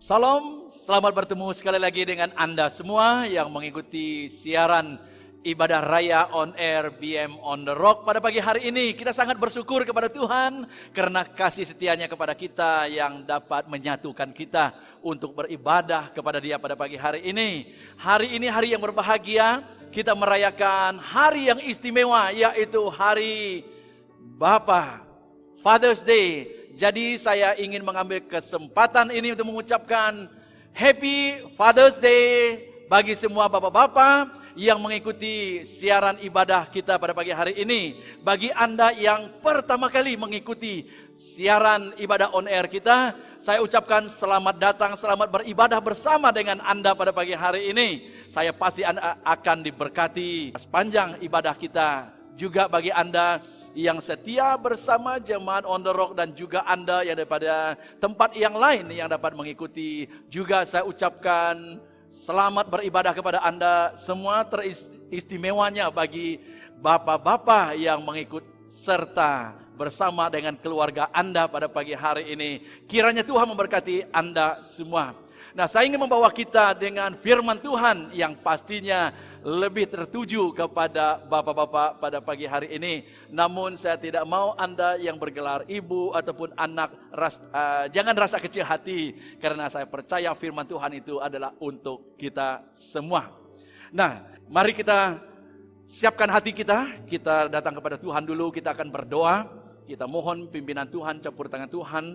Salam, selamat bertemu sekali lagi dengan Anda semua yang mengikuti siaran ibadah raya on air BM on the Rock pada pagi hari ini. Kita sangat bersyukur kepada Tuhan karena kasih setianya kepada kita yang dapat menyatukan kita untuk beribadah kepada Dia pada pagi hari ini. Hari ini hari yang berbahagia, kita merayakan hari yang istimewa, yaitu hari Bapa, Father's Day. Jadi saya ingin mengambil kesempatan ini untuk mengucapkan Happy Father's Day bagi semua bapak-bapak yang mengikuti siaran ibadah kita pada pagi hari ini. Bagi Anda yang pertama kali mengikuti siaran ibadah on air kita, saya ucapkan selamat datang, selamat beribadah bersama dengan Anda pada pagi hari ini. Saya pasti Anda akan diberkati sepanjang ibadah kita. Juga bagi Anda yang setia bersama jemaat on the Rock dan juga Anda yang daripada tempat yang lain yang dapat mengikuti, juga saya ucapkan selamat beribadah kepada Anda semua, teristimewanya bagi bapak-bapak yang mengikut serta bersama dengan keluarga Anda pada pagi hari ini. Kiranya Tuhan memberkati Anda semua. Nah, saya ingin membawa kita dengan firman Tuhan yang pastinya lebih tertuju kepada bapak-bapak pada pagi hari ini. Namun saya tidak mau Anda yang bergelar ibu ataupun anak jangan rasa kecil hati, karena saya percaya firman Tuhan itu adalah untuk kita semua. Nah, mari kita siapkan hati kita datang kepada Tuhan dulu. Kita akan berdoa, kita mohon pimpinan Tuhan, campur tangan Tuhan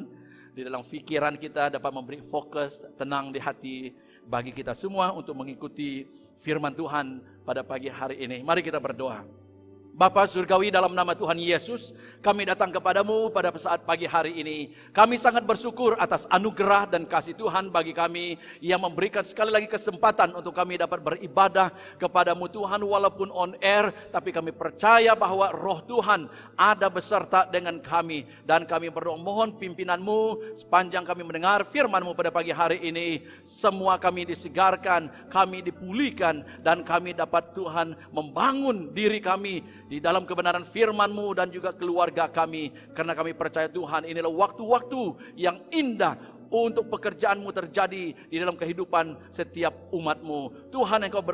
di dalam pikiran kita, dapat memberi fokus tenang di hati bagi kita semua untuk mengikuti firman Tuhan pada pagi hari ini. Mari kita berdoa. Bapa Surgawi, dalam nama Tuhan Yesus, kami datang kepadamu pada saat pagi hari ini. Kami sangat bersyukur atas anugerah dan kasih Tuhan bagi kami yang memberikan sekali lagi kesempatan untuk kami dapat beribadah kepadamu Tuhan, walaupun on air, tapi kami percaya bahwa roh Tuhan ada beserta dengan kami. Dan kami berdoa mohon pimpinanmu sepanjang kami mendengar firmanmu pada pagi hari ini. Semua kami disegarkan, kami dipulihkan, dan kami dapat Tuhan membangun diri kami di dalam kebenaran firman-Mu dan juga keluarga kami. Karena kami percaya Tuhan, inilah waktu-waktu yang indah untuk pekerjaan-Mu terjadi di dalam kehidupan setiap umat-Mu. Tuhan, Engkau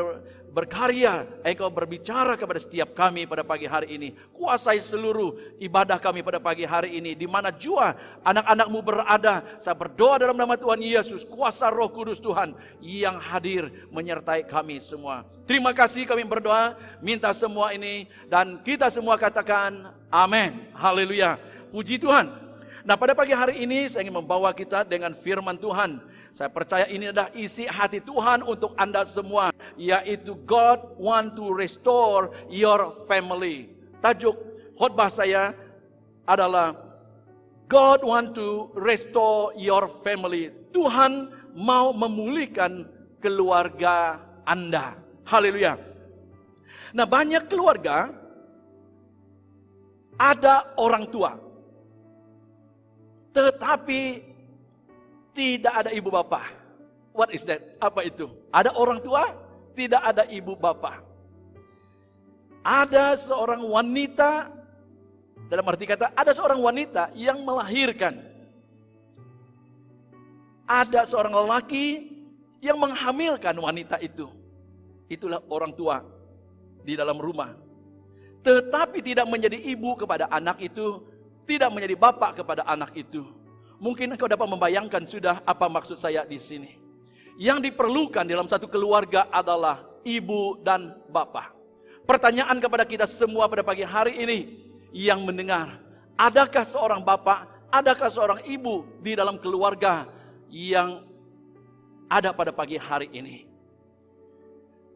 berkarya, Engkau berbicara kepada setiap kami pada pagi hari ini. Kuasai seluruh ibadah kami pada pagi hari ini. Di mana jua anak-anak-Mu berada, saya berdoa dalam nama Tuhan Yesus, kuasa Roh Kudus Tuhan yang hadir menyertai kami semua. Terima kasih, kami berdoa, minta semua ini, dan kita semua katakan amin. Haleluya. Puji Tuhan. Nah, pada pagi hari ini saya ingin membawa kita dengan firman Tuhan. Saya percaya ini adalah isi hati Tuhan untuk Anda semua, yaitu God want to restore your family. Tajuk khotbah saya adalah God want to restore your family. Tuhan mau memulihkan keluarga Anda. Haleluya. Nah, banyak keluarga ada orang tua, tetapi tidak ada ibu bapa. What is that? Apa itu? Ada orang tua, tidak ada ibu bapa. Ada seorang wanita, dalam arti kata, ada seorang wanita yang melahirkan. Ada seorang lelaki yang menghamilkan wanita itu. Itulah orang tua di dalam rumah. Tetapi tidak menjadi ibu kepada anak itu, tidak menjadi bapak kepada anak itu. Mungkin engkau dapat membayangkan sudah apa maksud saya di sini. Yang diperlukan dalam satu keluarga adalah ibu dan bapak. Pertanyaan kepada kita semua pada pagi hari ini yang mendengar, adakah seorang bapak, adakah seorang ibu di dalam keluarga yang ada pada pagi hari ini?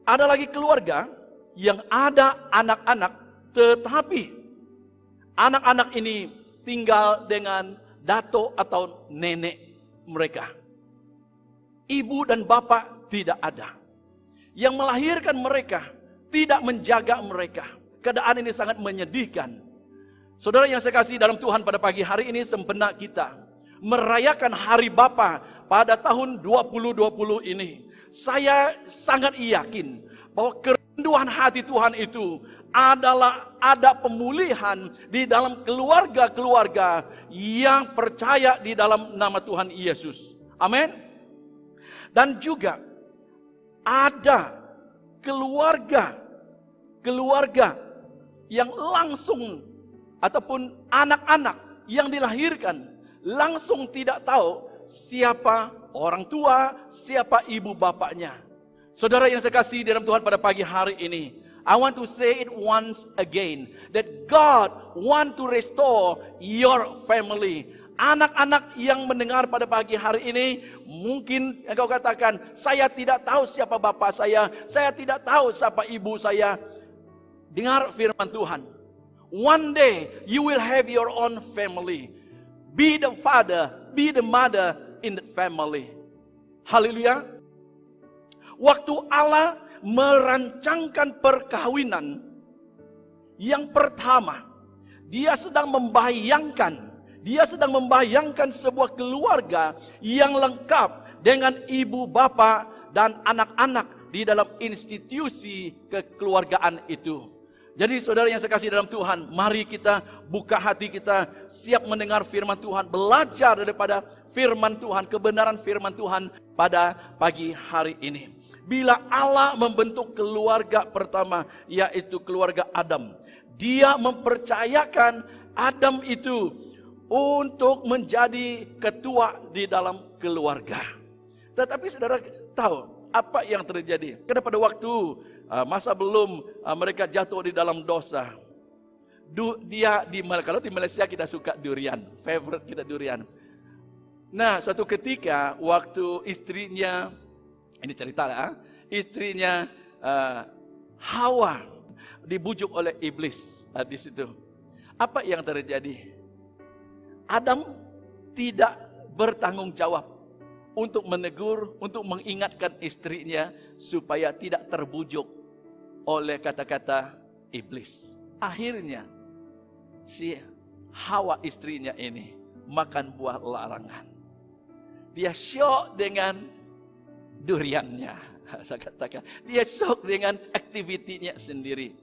Ada lagi keluarga yang ada anak-anak, tetapi anak-anak ini tinggal dengan dato atau nenek mereka. Ibu dan bapak tidak ada. Yang melahirkan mereka tidak menjaga mereka. Keadaan ini sangat menyedihkan. Saudara yang saya kasih dalam Tuhan, pada pagi hari ini sebenarnya kita merayakan Hari Bapa pada tahun 2020 ini. Saya sangat yakin bahwa kerinduan hati Tuhan itu adalah ada pemulihan di dalam keluarga-keluarga yang percaya di dalam nama Tuhan Yesus. Amin. Dan juga ada keluarga yang langsung ataupun anak-anak yang dilahirkan langsung tidak tahu siapa orang tua, siapa ibu bapaknya. Saudara yang saya kasih dalam Tuhan pada pagi hari ini, I want to say it once again, that God want to restore your family. Anak-anak yang mendengar pada pagi hari ini, mungkin engkau katakan, saya tidak tahu siapa bapak saya tidak tahu siapa ibu saya. Dengar firman Tuhan. One day you will have your own family. Be the father, be the mother in the family. Haleluya. Waktu Allah merancangkan perkawinan, yang pertama, dia sedang membayangkan sebuah keluarga yang lengkap dengan ibu bapa dan anak-anak di dalam institusi kekeluargaan itu. Jadi saudara yang saya kasih dalam Tuhan, mari kita buka hati kita, siap mendengar firman Tuhan, belajar daripada firman Tuhan, kebenaran firman Tuhan pada pagi hari ini. Bila Allah membentuk keluarga pertama, yaitu keluarga Adam, Dia mempercayakan Adam itu untuk menjadi ketua di dalam keluarga. Tetapi saudara tahu apa yang terjadi? Karena pada waktu masa belum mereka jatuh di dalam dosa, kalau di Malaysia kita suka durian, favorite kita durian. Nah, suatu ketika waktu istrinya, ini cerita ya, istrinya Hawa dibujuk oleh iblis di situ. Apa yang terjadi? Adam tidak bertanggung jawab untuk menegur, untuk mengingatkan istrinya supaya tidak terbujuk oleh kata-kata iblis. Akhirnya si Hawa istrinya ini makan buah larangan. Dia syok dengan duriannya. Saya katakan, dia syok dengan aktivitinya sendiri.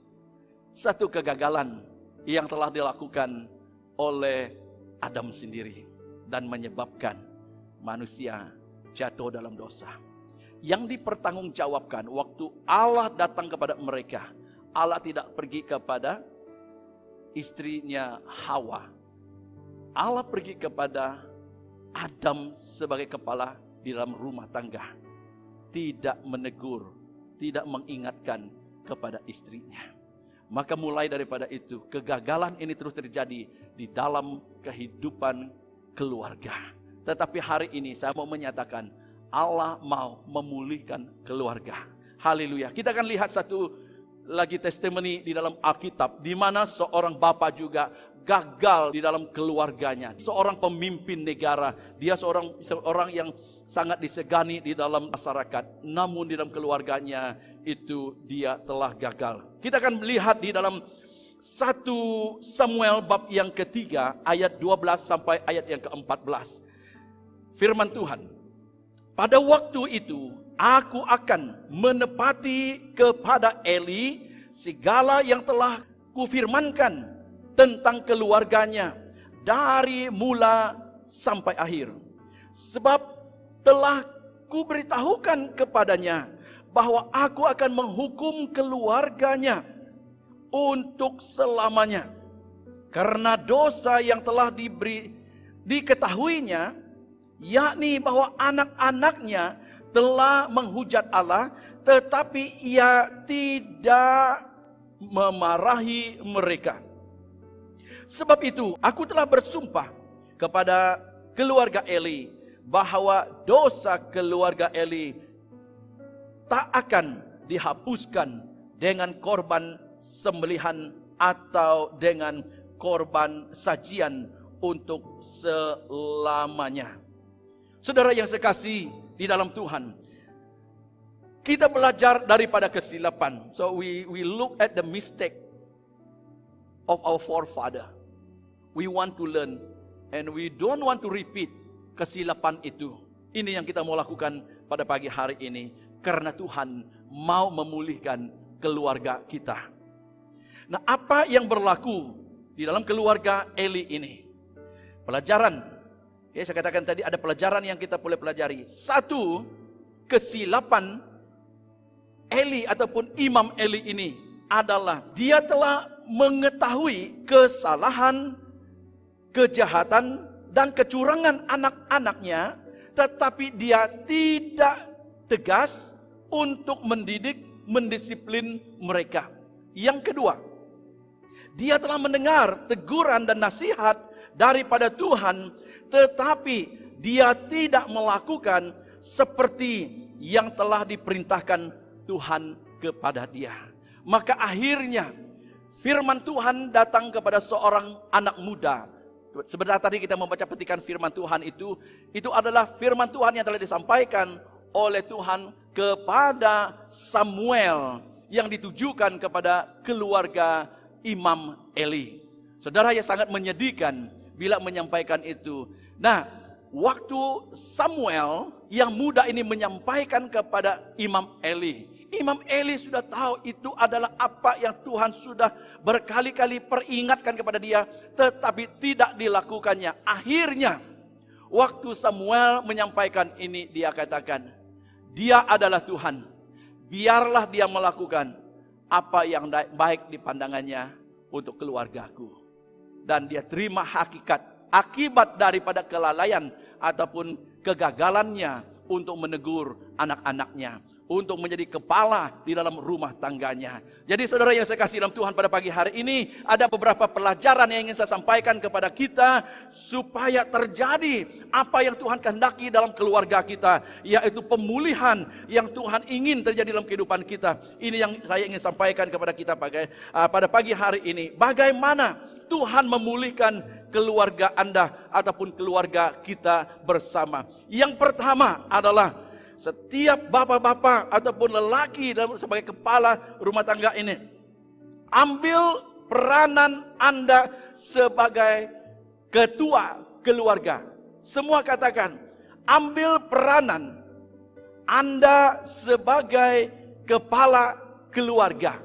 Satu kegagalan yang telah dilakukan oleh Adam sendiri dan menyebabkan manusia jatuh dalam dosa. Yang dipertanggungjawabkan waktu Allah datang kepada mereka, Allah tidak pergi kepada istrinya Hawa. Allah pergi kepada Adam sebagai kepala di dalam rumah tangga. Tidak menegur, tidak mengingatkan kepada istrinya. Maka mulai daripada itu, kegagalan ini terus terjadi di dalam kehidupan keluarga. Tetapi hari ini saya mau menyatakan, Allah mau memulihkan keluarga. Haleluya. Kita akan lihat satu lagi testimoni di dalam Alkitab, di mana seorang bapa juga gagal di dalam keluarganya. Seorang pemimpin negara, dia seorang yang sangat disegani di dalam masyarakat. Namun di dalam keluarganya itu dia telah gagal. Kita akan melihat di dalam 1 Samuel bab yang ketiga ayat 12 sampai ayat yang ke-14. Firman Tuhan, pada waktu itu aku akan menepati kepada Eli segala yang telah kufirmankan tentang keluarganya dari mula sampai akhir. Sebab telah kuberitahukan kepadanya bahwa aku akan menghukum keluarganya untuk selamanya. Karena dosa yang telah diketahuinya, yakni bahwa anak-anaknya telah menghujat Allah, tetapi ia tidak memarahi mereka. Sebab itu aku telah bersumpah kepada keluarga Eli bahwa dosa keluarga Eli tak akan dihapuskan dengan korban sembelihan atau dengan korban sajian untuk selamanya. Saudara yang sekasih di dalam Tuhan, kita belajar daripada kesilapan. So we look at the mistake of our forefather. We want to learn and we don't want to repeat kesilapan itu. Ini yang kita mau lakukan pada pagi hari ini, karena Tuhan mau memulihkan keluarga kita. Nah, apa yang berlaku di dalam keluarga Eli ini? Pelajaran, ya, saya katakan tadi ada pelajaran yang kita boleh pelajari. Satu, kesilapan Eli ataupun Imam Eli ini adalah dia telah mengetahui kesalahan, kejahatan, dan kecurangan anak-anaknya, tetapi dia tidak tegas untuk mendidik, mendisiplin mereka. Yang kedua, dia telah mendengar teguran dan nasihat daripada Tuhan, tetapi dia tidak melakukan seperti yang telah diperintahkan Tuhan kepada dia. Maka akhirnya firman Tuhan datang kepada seorang anak muda. Sebentar tadi kita membaca petikan firman Tuhan itu adalah firman Tuhan yang telah disampaikan oleh Tuhan kepada Samuel yang ditujukan kepada keluarga Imam Eli. Saudara, yang sangat menyedihkan bila menyampaikan itu. Nah, waktu Samuel yang muda ini menyampaikan kepada Imam Eli, Imam Eli sudah tahu itu adalah apa yang Tuhan sudah berkali-kali peringatkan kepada dia, tetapi tidak dilakukannya. Akhirnya, waktu Samuel menyampaikan ini, dia katakan, dia adalah Tuhan. Biarlah dia melakukan apa yang baik di pandangannya untuk keluargaku. Dan dia terima akibat daripada kelalaian ataupun kegagalannya untuk menegur anak-anaknya, untuk menjadi kepala di dalam rumah tangganya. Jadi saudara yang saya kasih dalam Tuhan, pada pagi hari ini ada beberapa pelajaran yang ingin saya sampaikan kepada kita supaya terjadi apa yang Tuhan kehendaki dalam keluarga kita, yaitu pemulihan yang Tuhan ingin terjadi dalam kehidupan kita. Ini yang saya ingin sampaikan kepada kita pada pagi hari ini. Bagaimana Tuhan memulihkan keluarga Anda ataupun keluarga kita bersama. Yang pertama adalah setiap bapak-bapak ataupun lelaki sebagai kepala rumah tangga ini, ambil peranan Anda sebagai ketua keluarga. Semua katakan, ambil peranan Anda sebagai kepala keluarga.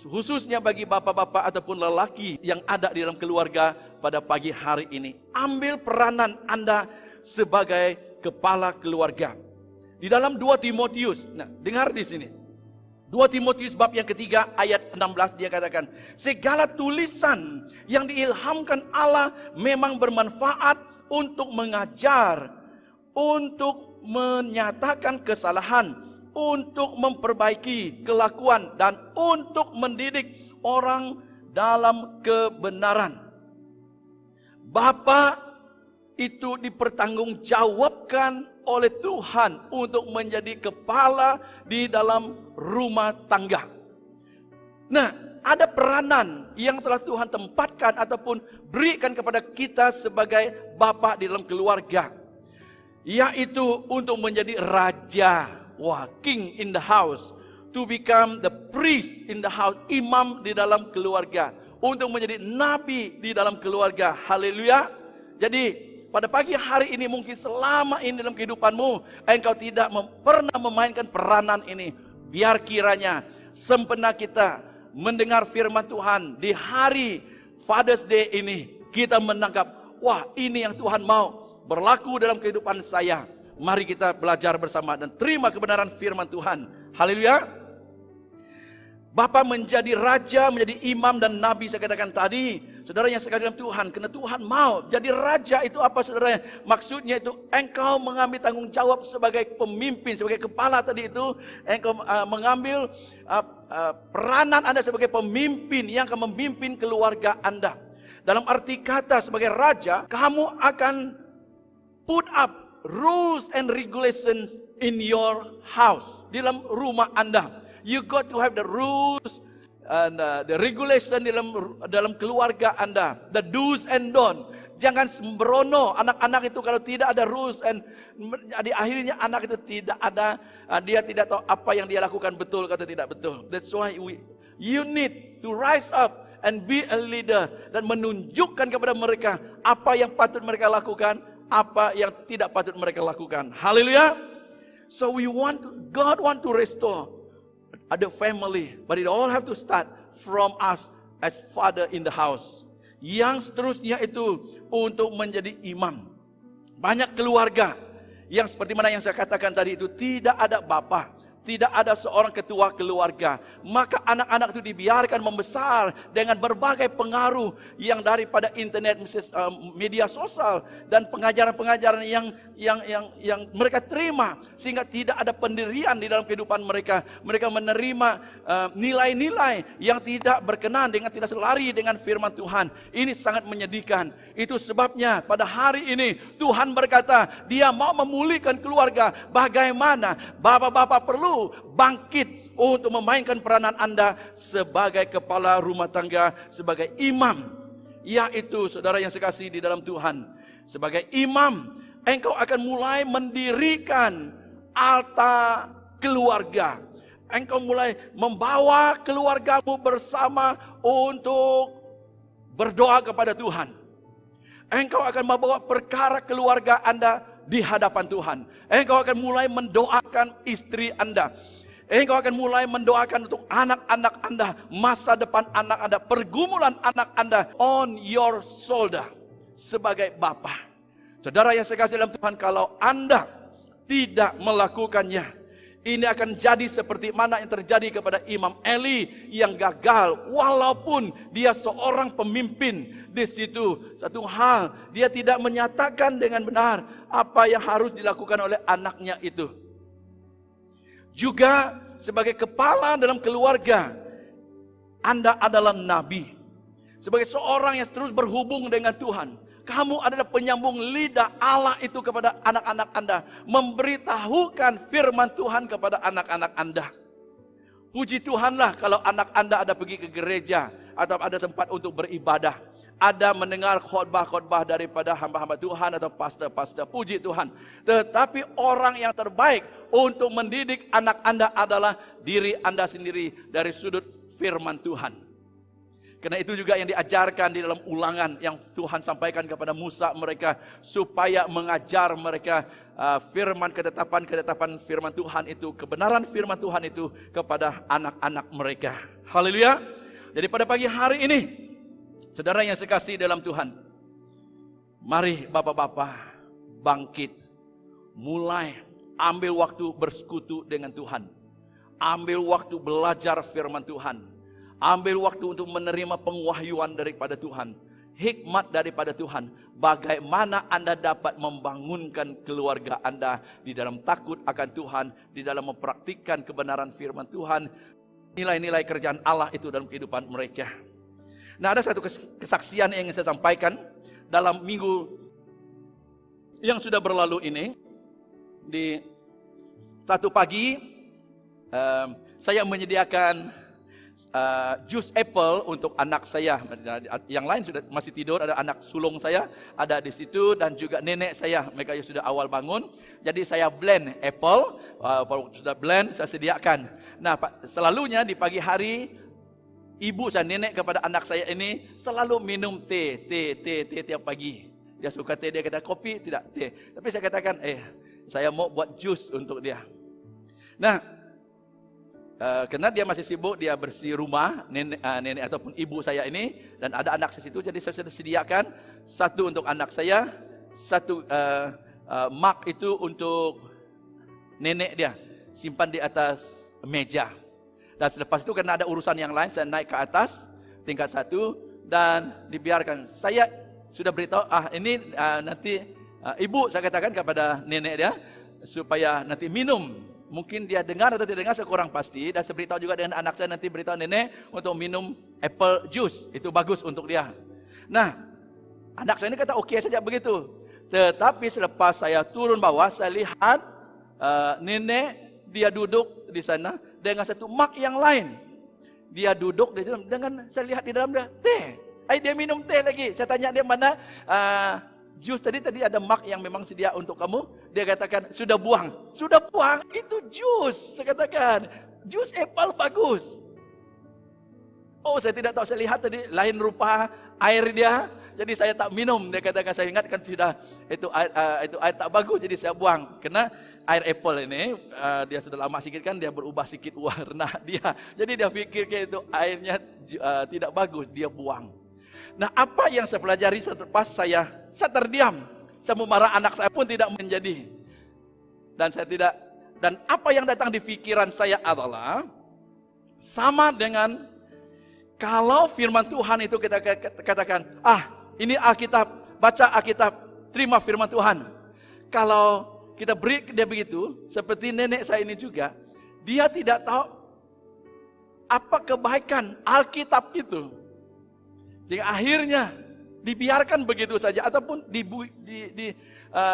Khususnya bagi bapak-bapak ataupun lelaki yang ada di dalam keluarga pada pagi hari ini. Ambil peranan Anda sebagai kepala keluarga. Di dalam 2 Timotius, nah dengar di sini. 2 Timotius bab yang ketiga ayat 16 dia katakan, segala tulisan yang diilhamkan Allah memang bermanfaat untuk mengajar, untuk menyatakan kesalahan, untuk memperbaiki kelakuan, dan untuk mendidik orang dalam kebenaran. Bapak itu dipertanggungjawabkan oleh Tuhan untuk menjadi kepala di dalam rumah tangga. Nah, ada peranan yang telah Tuhan tempatkan ataupun berikan kepada kita sebagai bapak di dalam keluarga, yaitu untuk menjadi raja, king in the house, to become the priest in the house, imam di dalam keluarga, untuk menjadi nabi di dalam keluarga. Haleluya. Jadi pada pagi hari ini mungkin selama ini dalam kehidupanmu engkau tidak pernah memainkan peranan ini. Biar kiranya sempena kita mendengar firman Tuhan di hari Father's Day ini, kita menangkap, wah ini yang Tuhan mau berlaku dalam kehidupan saya. Mari kita belajar bersama dan terima kebenaran firman Tuhan. Haleluya. Bapak menjadi raja, menjadi imam dan nabi, saya katakan tadi, saudara yang sekali dalam Tuhan, karena Tuhan mau jadi raja. Itu apa saudara? Maksudnya itu engkau mengambil tanggung jawab sebagai pemimpin, sebagai kepala tadi itu, engkau mengambil peranan Anda sebagai pemimpin yang akan memimpin keluarga Anda. Dalam arti kata sebagai raja, kamu akan put up rules and regulations in your house, di dalam rumah Anda. You got to have the rules and the regulation dalam keluarga Anda, the do's and don't. Jangan sembrono anak-anak itu kalau tidak ada rules and di akhirnya anak itu tidak ada, dia tidak tahu apa yang dia lakukan betul atau tidak betul. That's why you need to rise up and be a leader dan menunjukkan kepada mereka apa yang patut mereka lakukan, apa yang tidak patut mereka lakukan. Haleluya. So God want to restore the family, but it all have to start from us as father in the house. Yang seterusnya itu untuk menjadi imam. Banyak keluarga Yang seperti mana yang saya katakan tadi itu, tidak ada bapa, tidak ada seorang ketua keluarga, maka anak-anak itu dibiarkan membesar dengan berbagai pengaruh yang daripada internet, media sosial, dan pengajaran-pengajaran yang mereka terima, sehingga tidak ada pendirian di dalam kehidupan mereka. Mereka menerima nilai-nilai yang tidak berkenan dengan, tidak selari dengan firman Tuhan. Ini sangat menyedihkan. Itu sebabnya pada hari ini Tuhan berkata, Dia mau memulihkan keluarga. Bagaimana? Bapak-bapak perlu bangkit untuk memainkan peranan Anda sebagai kepala rumah tangga, sebagai imam. Yaitu saudara yang sekasih di dalam Tuhan, sebagai imam, engkau akan mulai mendirikan altar keluarga. Engkau mulai membawa keluargamu bersama untuk berdoa kepada Tuhan. Engkau akan membawa perkara keluarga Anda di hadapan Tuhan. Engkau akan mulai mendoakan istri Anda. Engkau akan mulai mendoakan untuk anak-anak Anda, masa depan anak Anda, pergumulan anak Anda on your shoulder sebagai bapa. Saudara yang saya kasih dalam Tuhan, kalau Anda tidak melakukannya, ini akan jadi seperti mana yang terjadi kepada Imam Eli yang gagal walaupun dia seorang pemimpin. Di situ satu hal, dia tidak menyatakan dengan benar apa yang harus dilakukan oleh anaknya itu. Juga sebagai kepala dalam keluarga, Anda adalah nabi. Sebagai seorang yang terus berhubung dengan Tuhan, kamu adalah penyambung lidah Allah itu kepada anak-anak Anda, memberitahukan firman Tuhan kepada anak-anak Anda. Puji Tuhanlah kalau anak Anda ada pergi ke gereja atau ada tempat untuk beribadah, ada mendengar khotbah-khotbah daripada hamba-hamba Tuhan atau pastor-pastor. Puji Tuhan. Tetapi orang yang terbaik untuk mendidik anak Anda adalah diri Anda sendiri dari sudut firman Tuhan. Karena itu juga yang diajarkan di dalam Ulangan yang Tuhan sampaikan kepada Musa mereka, supaya mengajar mereka firman ketetapan firman Tuhan itu, kebenaran firman Tuhan itu kepada anak-anak mereka. Haleluya. Jadi pada pagi hari ini, saudara yang sekasih dalam Tuhan, mari bapak-bapak bangkit, mulai ambil waktu bersekutu dengan Tuhan, ambil waktu belajar firman Tuhan, ambil waktu untuk menerima pengwahyuan daripada Tuhan, hikmat daripada Tuhan, bagaimana Anda dapat membangunkan keluarga Anda di dalam takut akan Tuhan, di dalam mempraktikkan kebenaran firman Tuhan, nilai-nilai kerjaan Allah itu dalam kehidupan mereka. Nah, ada satu kesaksian yang ingin saya sampaikan dalam minggu yang sudah berlalu ini. Di satu pagi, saya menyediakan jus apple untuk anak saya. Yang lain sudah masih tidur, ada anak sulung saya ada di situ dan juga nenek saya, mereka sudah awal bangun. Jadi saya blend apple, sudah blend saya sediakan. Nah, selalunya di pagi hari ibu saya, nenek kepada anak saya ini selalu minum teh tiap pagi. Dia suka teh, dia kata kopi, tidak teh. Tapi saya katakan, saya mau buat jus untuk dia. Nah, karena dia masih sibuk, dia bersih rumah, nenek ataupun ibu saya ini, dan ada anak saya situ, jadi saya sudah sediakan satu untuk anak saya, satu mug itu untuk nenek dia, simpan di atas meja. Dan selepas itu karena ada urusan yang lain, saya naik ke atas tingkat 1 dan dibiarkan. Saya sudah beritahu, ini nanti ibu saya katakan kepada nenek dia supaya nanti minum. Mungkin dia dengar atau tidak dengar, saya kurang pasti. Dan saya beritahu juga dengan anak saya, nanti beritahu nenek untuk minum apple juice, itu bagus untuk dia. Nah, anak saya ini kata okey saja begitu. Tetapi selepas saya turun bawah, saya lihat nenek dia duduk di sana dengan satu mug yang lain. Dia duduk di dalam dengan, saya lihat di dalam dia teh. Dia minum teh lagi. Saya tanya dia mana jus tadi ada mug yang memang sedia untuk kamu. Dia katakan sudah buang. Sudah buang, itu jus. Saya katakan jus apple bagus. Oh, saya tidak tahu, saya lihat tadi lain rupa air dia. Jadi saya tak minum. Dia katakan, saya ingatkan sudah itu air tak bagus, jadi saya buang. Karena air apple ini dia sudah lama sikit kan, dia berubah sikit warna dia. Jadi dia pikir kayak itu airnya tidak bagus, dia buang. Nah, apa yang saya pelajari setelah saya terdiam. Saya mau marah, anak saya pun tidak menjadi. Dan apa yang datang di pikiran saya adalah sama dengan kalau firman Tuhan itu kita katakan, ini Alkitab, baca Alkitab, terima firman Tuhan. Kalau kita beri dia begitu, seperti nenek saya ini juga, dia tidak tahu apa kebaikan Alkitab itu. Jadi akhirnya dibiarkan begitu saja ataupun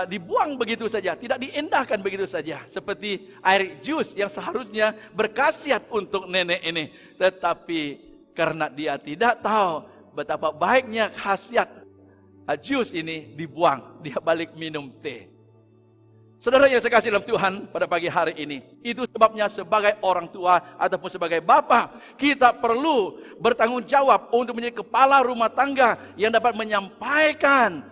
dibuang begitu saja, tidak diindahkan begitu saja. Seperti air jus yang seharusnya berkhasiat untuk nenek ini, tetapi karena dia tidak tahu betapa baiknya khasiat jus ini, dibuang, dia balik minum teh. Saudara yang saya kasih dalam Tuhan, pada pagi hari ini, itu sebabnya sebagai orang tua ataupun sebagai bapa, kita perlu bertanggung jawab untuk menjadi kepala rumah tangga yang dapat menyampaikan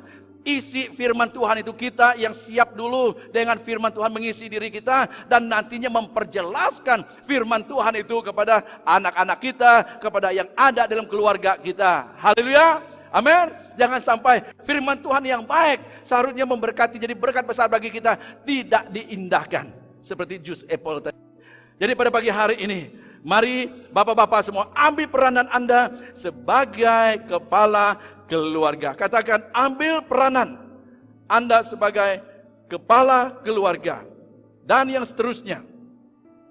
isi firman Tuhan itu. Kita yang siap dulu dengan firman Tuhan mengisi diri kita, dan nantinya memperjelaskan firman Tuhan itu kepada anak-anak kita, kepada yang ada dalam keluarga kita. Haleluya. Amin. Jangan sampai firman Tuhan yang baik seharusnya memberkati, jadi berkat besar bagi kita, tidak diindahkan seperti jus apple tadi. Jadi pada pagi hari ini, mari bapak-bapak semua ambil peranan Anda sebagai kepala keluarga. Katakan, ambil peranan Anda sebagai kepala keluarga. Dan yang seterusnya,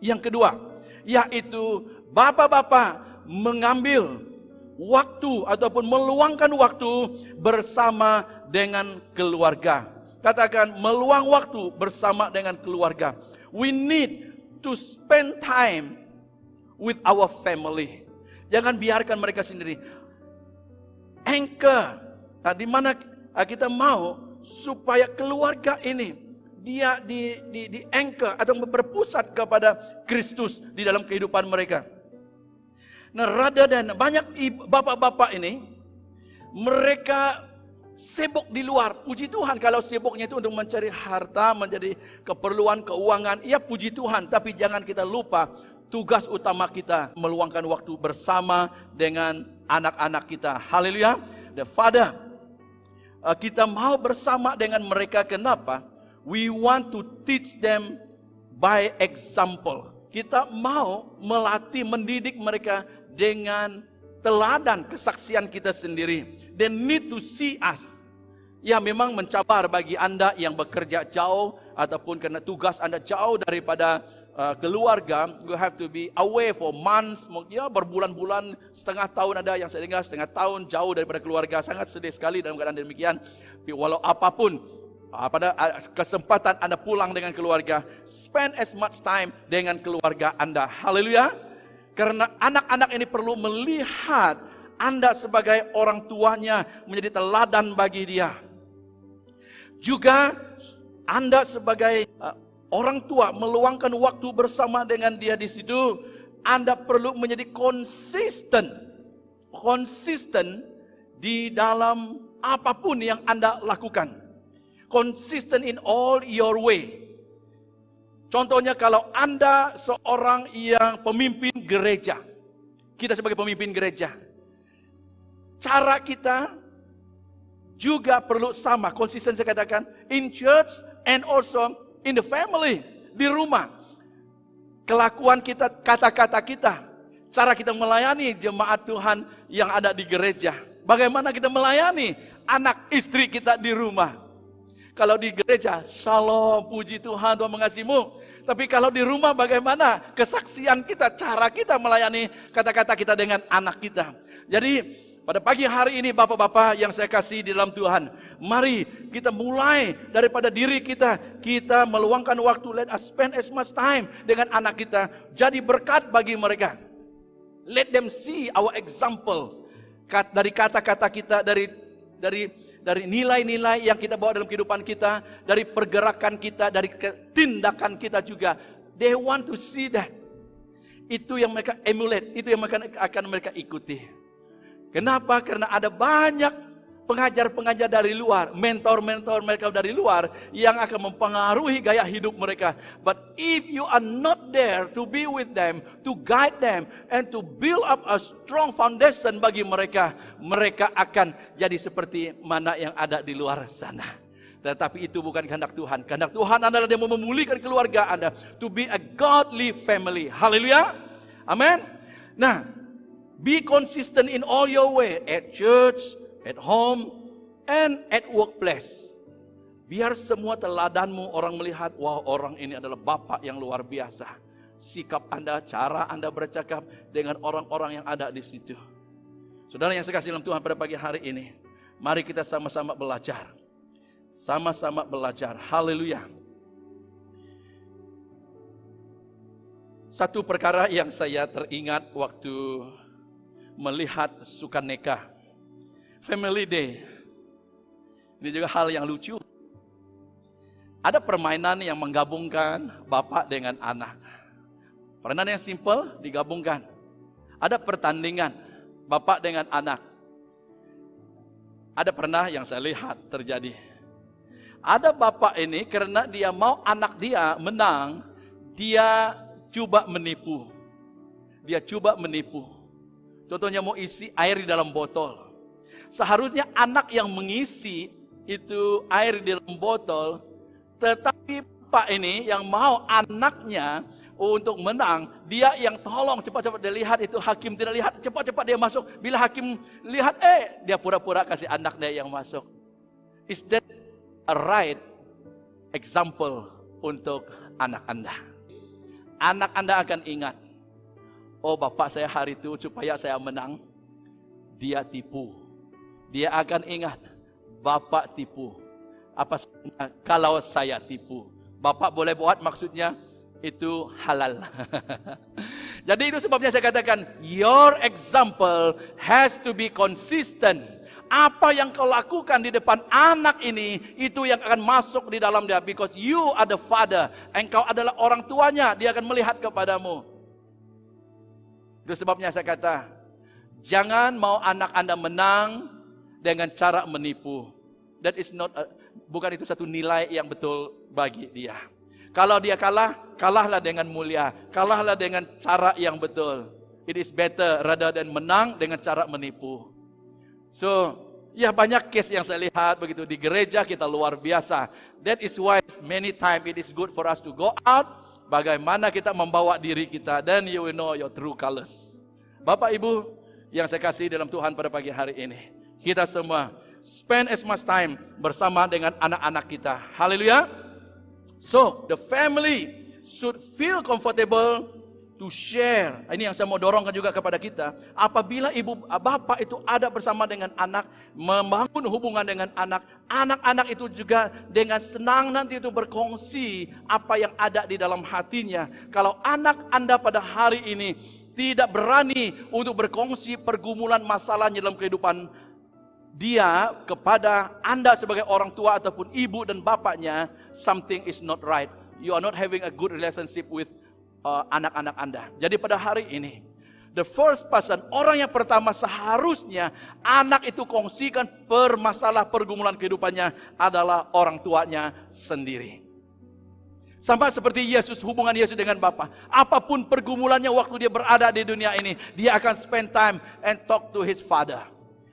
yang kedua, yaitu bapak-bapak mengambil waktu ataupun meluangkan waktu bersama dengan keluarga. Katakan, meluang waktu bersama dengan keluarga. We need to spend time with our family. Jangan biarkan mereka sendiri. Anchor, di mana kita mau supaya keluarga ini dia di anchor atau berpusat kepada Kristus di dalam kehidupan mereka. Nah, rather than banyak bapak-bapak ini, mereka sibuk di luar. Puji Tuhan kalau sibuknya itu untuk mencari harta, menjadi keperluan keuangan. Ya, puji Tuhan, tapi jangan kita lupa tugas utama kita meluangkan waktu bersama dengan anak-anak kita. Haleluya. The Father, kita mau bersama dengan mereka. Kenapa? We want to teach them by example. Kita mau melatih, mendidik mereka dengan teladan kesaksian kita sendiri. They need to see us. Ya, memang mencabar bagi Anda yang bekerja jauh ataupun karena tugas Anda jauh daripada keluarga. You have to be away for months, ya berbulan-bulan, setengah tahun ada yang saya dengar setengah tahun jauh daripada keluarga. Sangat sedih sekali dalam keadaan demikian. Walau apapun, pada kesempatan Anda pulang dengan keluarga, spend as much time dengan keluarga Anda. Haleluya. Karena anak-anak ini perlu melihat Anda sebagai orang tuanya menjadi teladan bagi dia. Juga Anda sebagai orang tua meluangkan waktu bersama dengan dia di situ. Anda perlu menjadi konsisten di dalam apapun yang Anda lakukan. Konsisten in all your way. Contohnya kalau Anda seorang yang pemimpin gereja, kita sebagai pemimpin gereja, cara kita juga perlu sama, konsisten saya katakan, in church and also in the family, di rumah. Kelakuan kita, kata-kata kita, cara kita melayani jemaat Tuhan yang ada di gereja. Bagaimana kita melayani anak istri kita di rumah. Kalau di gereja, shalom, puji Tuhan, Tuhan mengasihimu. Tapi kalau di rumah bagaimana kesaksian kita, cara kita melayani kata-kata kita dengan anak kita. Jadi pada pagi hari ini bapak-bapak yang saya kasih di dalam Tuhan, mari kita mulai daripada diri kita. Kita meluangkan waktu, let us spend as much time dengan anak kita. Jadi berkat bagi mereka. Let them see our example. Dari kata-kata kita, dari nilai-nilai yang kita bawa dalam kehidupan kita, dari pergerakan kita, dari tindakan kita juga. They want to see that. Itu yang mereka emulate, itu yang akan mereka ikuti. Kenapa? Karena ada banyak pengajar-pengajar dari luar, mentor-mentor mereka dari luar yang akan mempengaruhi gaya hidup mereka. But if you are not there to be with them, to guide them, and to build up a strong foundation bagi mereka, mereka akan jadi seperti mana yang ada di luar sana. Tetapi itu bukan kehendak Tuhan. Kehendak Tuhan adalah dia mau memulihkan keluarga Anda. To be a godly family. Haleluya. Amin. Nah, be consistent in all your way. At church, at home, and at workplace. Biar semua teladanmu orang melihat, wah orang ini adalah bapak yang luar biasa. Sikap Anda, cara Anda bercakap dengan orang-orang yang ada di situ. Saudara yang saya kasih dalam Tuhan pada pagi hari ini, mari kita sama-sama belajar. Sama-sama belajar. Haleluya. Satu perkara yang saya teringat waktu melihat Sukaneka Family Day. Ini juga hal yang lucu. Ada permainan yang menggabungkan bapak dengan anak. Permainan yang simple digabungkan. Ada pertandingan bapak dengan anak. Ada pernah yang saya lihat terjadi. Ada bapak ini karena dia mau anak dia menang, dia coba menipu. Dia coba menipu. Contohnya mau isi air di dalam botol. Seharusnya anak yang mengisi itu air di dalam botol, tetapi bapak ini yang mau anaknya untuk menang, dia yang tolong cepat-cepat dia lihat itu hakim tidak lihat, cepat-cepat dia masuk. Bila hakim lihat, dia pura-pura kasih anak dia yang masuk. Is that a right example untuk anak Anda? Anak Anda akan ingat, oh bapak saya hari itu supaya saya menang, dia tipu. Dia akan ingat, bapak tipu. Apa sebenarnya kalau saya tipu? Bapak boleh buat maksudnya itu halal. Jadi itu sebabnya saya katakan, your example has to be consistent. Apa yang kau lakukan di depan anak ini, itu yang akan masuk di dalam dia. Because you are the father. Engkau adalah orang tuanya. Dia akan melihat kepadamu. Itu sebabnya saya kata, jangan mau anak Anda menang dengan cara menipu. That is not bukan itu satu nilai yang betul bagi dia. Kalau dia kalah, kalahlah dengan mulia. Kalahlah dengan cara yang betul. It is better rather than menang dengan cara menipu. So, ya banyak case yang saya lihat begitu di gereja kita luar biasa. That is why many times it is good for us to go out. Bagaimana kita membawa diri kita, then you will know your true colors. Bapak Ibu yang saya kasih dalam Tuhan pada pagi hari ini, kita semua spend as much time bersama dengan anak-anak kita. Haleluya. So, the family should feel comfortable to share. Ini yang saya mau dorongkan juga kepada kita. Apabila ibu bapak itu ada bersama dengan anak, membangun hubungan dengan anak, anak-anak itu juga dengan senang nanti itu berkongsi apa yang ada di dalam hatinya. Kalau anak Anda pada hari ini tidak berani untuk berkongsi pergumulan masalahnya dalam kehidupan dia kepada Anda sebagai orang tua ataupun ibu dan bapaknya, something is not right. You are not having a good relationship with anak-anak Anda. Jadi pada hari ini, the first person, orang yang pertama seharusnya anak itu kongsikan pergumulan kehidupannya adalah orang tuanya sendiri. Sama seperti Yesus, hubungan Yesus dengan Bapa. Apapun pergumulannya waktu dia berada di dunia ini, dia akan spend time and talk to his father.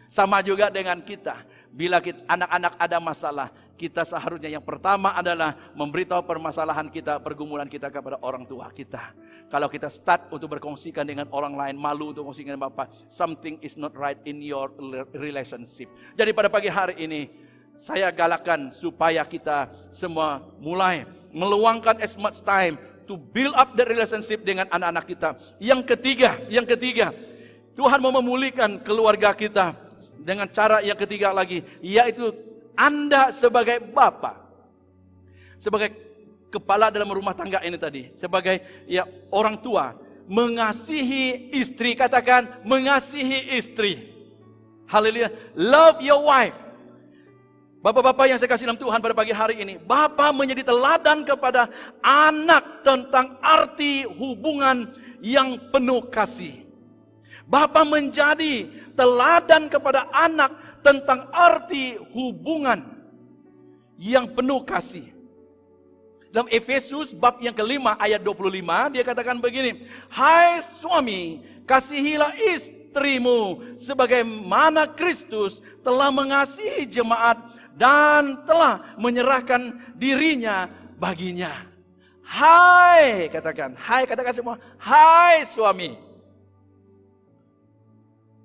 Sama juga dengan kita. Bila anak-anak ada masalah, kita seharusnya yang pertama adalah memberitahu permasalahan kita, pergumulan kita kepada orang tua kita. Kalau kita start untuk berkongsikan dengan orang lain, malu untuk berkongsikan dengan Bapak, something is not right in your relationship. Jadi pada pagi hari ini, saya galakkan supaya kita semua mulai meluangkan as much time to build up the relationship dengan anak-anak kita. Yang ketiga, Tuhan mau memulihkan keluarga kita dengan cara yang ketiga lagi, yaitu Anda sebagai bapa, sebagai kepala dalam rumah tangga ini tadi, sebagai orang tua, mengasihi istri, katakan mengasihi istri. Haleluya. Love your wife. Bapak-bapak yang saya kasih dalam Tuhan pada pagi hari ini, Bapak menjadi teladan kepada anak tentang arti hubungan yang penuh kasih. Bapak menjadi teladan kepada anak tentang arti hubungan yang penuh kasih. Dalam Efesus bab yang kelima ayat 25 dia katakan begini, hai suami, kasihilah istrimu sebagaimana Kristus telah mengasihi jemaat dan telah menyerahkan dirinya baginya. Hai, katakan semua, hai suami.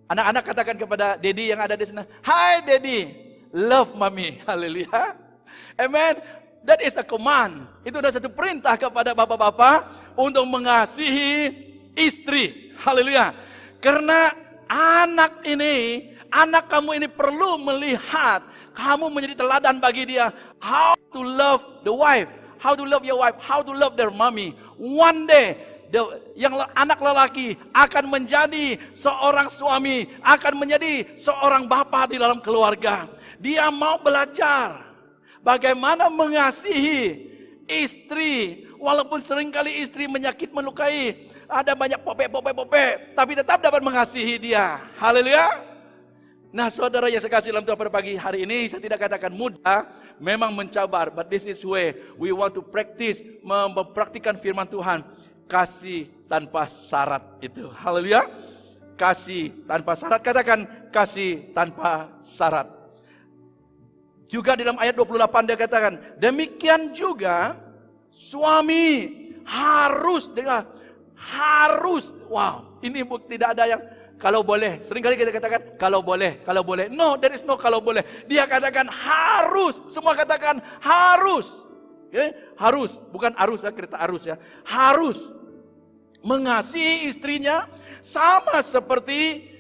Anak-anak katakan kepada Daddy yang ada di sana, hai Daddy, love mommy. Haleluya. Amen. That is a command. Itu adalah satu perintah kepada bapak-bapak untuk mengasihi istri. Haleluya. Karena anak kamu ini perlu melihat kamu menjadi teladan bagi dia. How to love the wife, how to love your wife, how to love their mommy. One day, anak lelaki akan menjadi seorang suami, akan menjadi seorang bapak di dalam keluarga. Dia mau belajar bagaimana mengasihi istri. Walaupun seringkali istri melukai, ada banyak popek, tapi tetap dapat mengasihi dia. Haleluya. Nah, saudara yang saya kasih dalam Tuhan pada pagi hari ini, saya tidak katakan mudah, memang mencabar, but this is way we want to practice, mempraktikkan firman Tuhan, kasih tanpa syarat itu. Haleluya. Kasih tanpa syarat, katakan kasih tanpa syarat. Juga di dalam ayat 28 dia katakan, demikian juga suami harus, wow, ini tidak ada yang kalau boleh. Seringkali kita katakan kalau boleh. No, there is no kalau boleh. Dia katakan harus. Semua katakan harus. Okay? Harus, bukan arus ya, kereta arus ya. Harus mengasihi istrinya sama seperti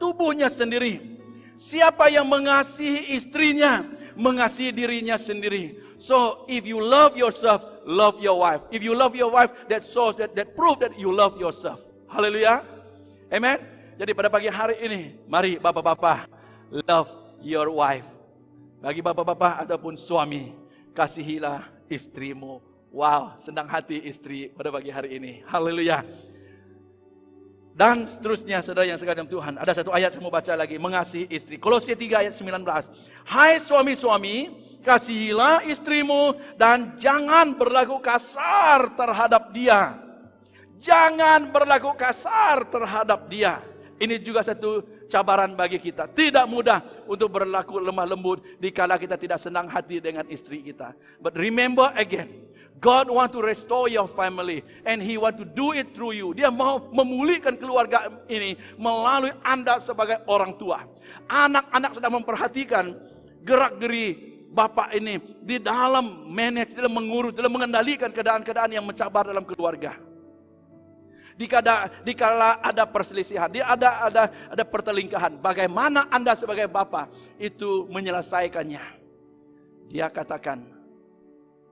tubuhnya sendiri. Siapa yang mengasihi istrinya, mengasihi dirinya sendiri. So if you love yourself, love your wife. If you love your wife, that shows that prove that you love yourself. Haleluya. Amen. Jadi pada pagi hari ini, mari bapak-bapak, love your wife. Bagi bapak-bapak ataupun suami, kasihilah istrimu. Wow, senang hati istri pada pagi hari ini. Haleluya. Dan seterusnya, saudara yang sekalian Tuhan, ada satu ayat saya mau baca lagi, mengasihi istri. Kolose 3 ayat 19. Hai suami-suami, kasihilah istrimu dan jangan berlaku kasar terhadap dia. Jangan berlaku kasar terhadap dia. Ini juga satu cabaran bagi kita. Tidak mudah untuk berlaku lemah lembut dikala kita tidak senang hati dengan istri kita. But remember again, God want to restore your family and He want to do it through you. Dia mau memulihkan keluarga ini melalui Anda sebagai orang tua. Anak-anak sedang memperhatikan gerak-geri bapak ini di dalam manage, dalam mengurus, dalam mengendalikan keadaan-keadaan yang mencabar dalam keluarga. Dikala ada perselisihan, ada pertelingkahan, bagaimana Anda sebagai bapak itu menyelesaikannya? Dia katakan,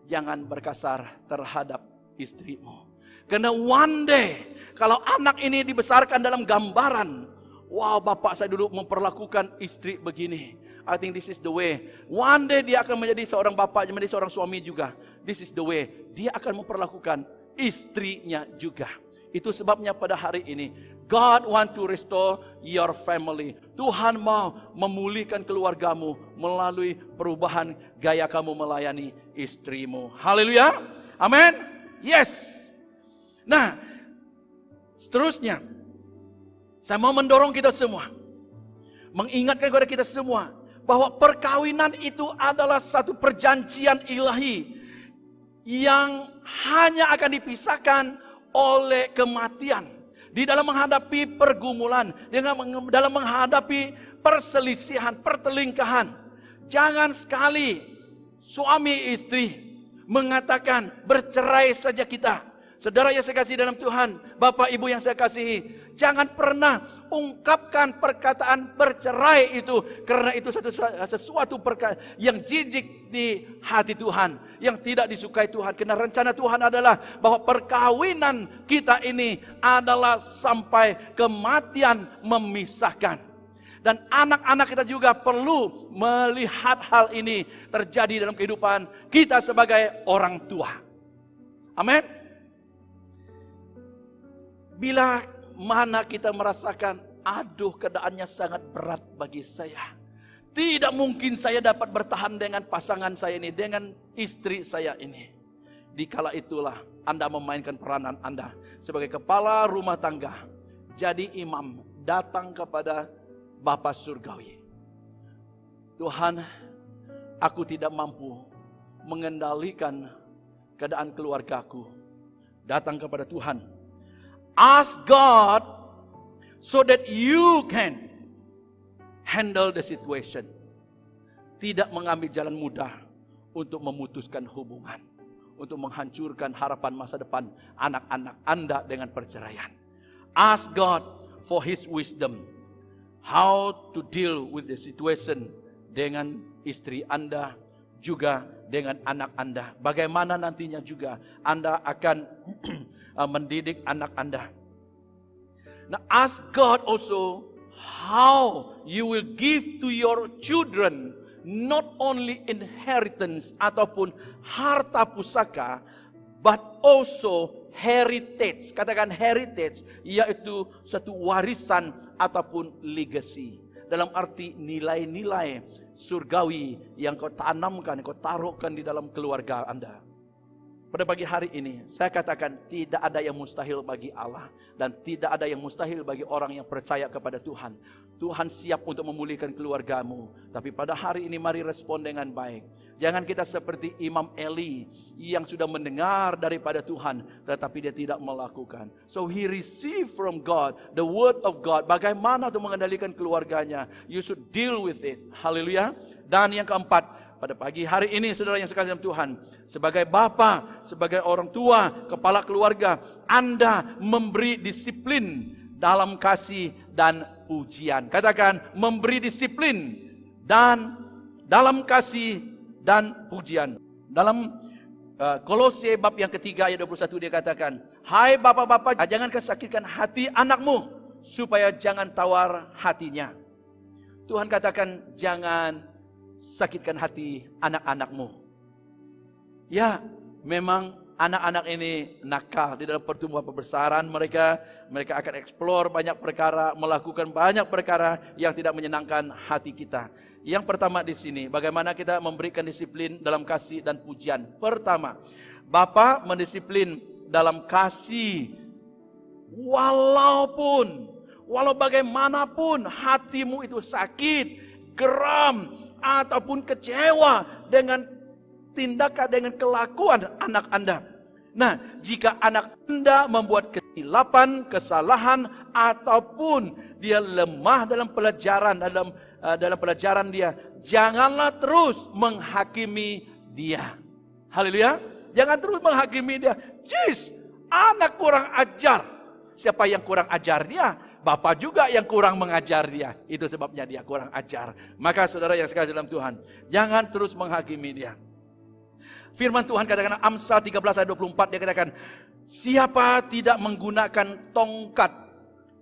jangan berkasar terhadap istrimu. Karena one day, kalau anak ini dibesarkan dalam gambaran, wow, bapak saya dulu memperlakukan istri begini. I think this is the way. One day dia akan menjadi seorang bapak, menjadi seorang suami juga. This is the way. Dia akan memperlakukan istrinya juga. Itu sebabnya pada hari ini, God want to restore your family. Tuhan mau memulihkan keluargamu melalui perubahan gaya kamu melayani istrimu. Haleluya. Amin. Yes. Nah, seterusnya, saya mau mendorong kita semua, mengingatkan kepada kita semua, bahwa perkawinan itu adalah satu perjanjian ilahi yang hanya akan dipisahkan oleh kematian. Di dalam menghadapi pergumulan, dalam menghadapi perselisihan, pertelingkahan, jangan sekali suami istri mengatakan bercerai saja kita. Saudara yang saya kasih dalam Tuhan, Bapak Ibu yang saya kasihi, jangan pernah ungkapkan perkataan bercerai itu, karena itu sesuatu yang jijik di hati Tuhan, yang tidak disukai Tuhan. Karena rencana Tuhan adalah bahwa perkawinan kita ini adalah sampai kematian memisahkan. Dan anak-anak kita juga perlu melihat hal ini terjadi dalam kehidupan kita sebagai orang tua. Amin. Bila mana kita merasakan, aduh keadaannya sangat berat bagi saya. Tidak mungkin saya dapat bertahan dengan pasangan saya ini, dengan istri saya ini. Dikala itulah Anda memainkan peranan Anda sebagai kepala rumah tangga. Jadi imam, datang kepada Bapa Surgawi. Tuhan, aku tidak mampu mengendalikan keadaan keluargaku. Datang kepada Tuhan. Ask God so that you can handle the situation. Tidak mengambil jalan mudah untuk memutuskan hubungan, untuk menghancurkan harapan masa depan anak-anak Anda dengan perceraian. Ask God for His wisdom. How to deal with the situation dengan istri Anda, juga dengan anak Anda. Bagaimana nantinya juga Anda akan mendidik anak Anda. Now ask God also how you will give to your children not only inheritance ataupun harta pusaka, but also heritage. Katakan heritage, yaitu satu warisan ataupun legacy. Dalam arti nilai-nilai surgawi yang kau tanamkan, kau taruhkan di dalam keluarga Anda. Pada pagi hari ini, saya katakan tidak ada yang mustahil bagi Allah. Dan tidak ada yang mustahil bagi orang yang percaya kepada Tuhan. Tuhan siap untuk memulihkan keluargamu. Tapi pada hari ini mari respon dengan baik. Jangan kita seperti Imam Eli yang sudah mendengar daripada Tuhan, tetapi dia tidak melakukan. So he received from God, the word of God. Bagaimana untuk mengendalikan keluarganya. You should deal with it. Haleluya. Dan yang keempat, pada pagi hari ini saudara yang sekalian dalam Tuhan, sebagai bapa, sebagai orang tua, kepala keluarga, Anda memberi disiplin dalam kasih dan pujian. Katakan memberi disiplin dan dalam kasih dan pujian. Dalam Kolose bab yang ketiga ayat 21 dia katakan, hai bapak-bapak, jangan sakitkan hati anakmu supaya jangan tawar hatinya. Tuhan katakan jangan sakitkan hati anak-anakmu. Ya, memang anak-anak ini nakal di dalam pertumbuhan pembesaran mereka. Mereka akan eksplor banyak perkara, melakukan banyak perkara yang tidak menyenangkan hati kita. Yang pertama di sini, bagaimana kita memberikan disiplin dalam kasih dan pujian. Pertama, Bapa mendisiplin dalam kasih. Walau bagaimanapun hatimu itu sakit, geram, ataupun kecewa dengan tindakan, dengan kelakuan anak Anda. Nah, jika anak Anda membuat kesilapan, kesalahan, ataupun dia lemah dalam pelajaran, dalam pelajaran dia, janganlah terus menghakimi dia. Haleluya. Jangan terus menghakimi dia. Cis, anak kurang ajar. Siapa yang kurang ajar dia? Bapak juga yang kurang mengajar dia. Itu sebabnya dia kurang ajar. Maka saudara yang sekalian dalam Tuhan, jangan terus menghakimi dia. Firman Tuhan katakan Amsal 13 ayat 24, dia katakan, siapa tidak menggunakan tongkat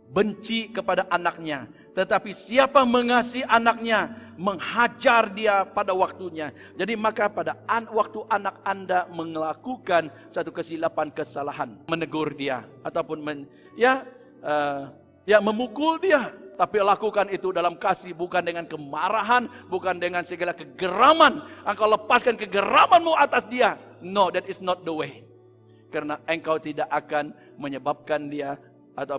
benci kepada anaknya, tetapi siapa mengasihi anaknya, menghajar dia pada waktunya. Jadi maka pada waktu anak Anda melakukan satu kesilapan, kesalahan, menegur dia ataupun memukul dia, tapi lakukan itu dalam kasih, bukan dengan kemarahan, bukan dengan segala kegeraman. Engkau lepaskan kegeramanmu atas dia. No, that is not the way. Karena engkau tidak akan menyebabkan dia atau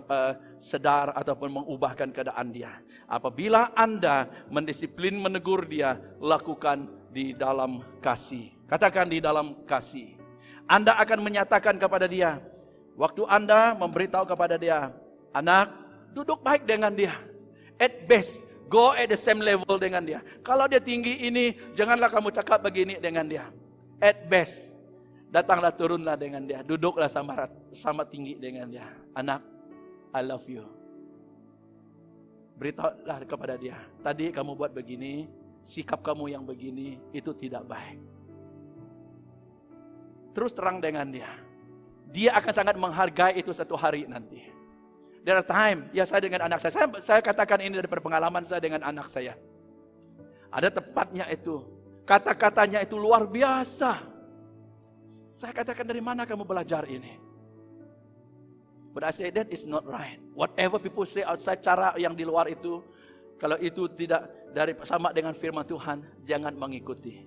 sedar ataupun mengubahkan keadaan dia. Apabila Anda mendisiplin, menegur dia, lakukan di dalam kasih. Katakan di dalam kasih. Anda akan menyatakan kepada dia, waktu Anda memberitahu kepada dia, anak, duduk baik dengan dia. At best, go at the same level dengan dia. Kalau dia tinggi ini, janganlah kamu cakap begini dengan dia. At best, datanglah turunlah dengan dia. Duduklah sama tinggi dengan dia. Anak, I love you. Beritahulah kepada dia. Tadi kamu buat begini, sikap kamu yang begini, itu tidak baik. Terus terang dengan dia. Dia akan sangat menghargai itu satu hari nanti. There are time, ya saya dengan anak saya katakan ini dari pengalaman saya dengan anak saya. Ada tempatnya itu, kata-katanya itu luar biasa. Saya katakan dari mana kamu belajar ini? But I say that is not right. Whatever people say outside, cara yang di luar itu, kalau itu tidak sama dengan firman Tuhan, jangan mengikuti.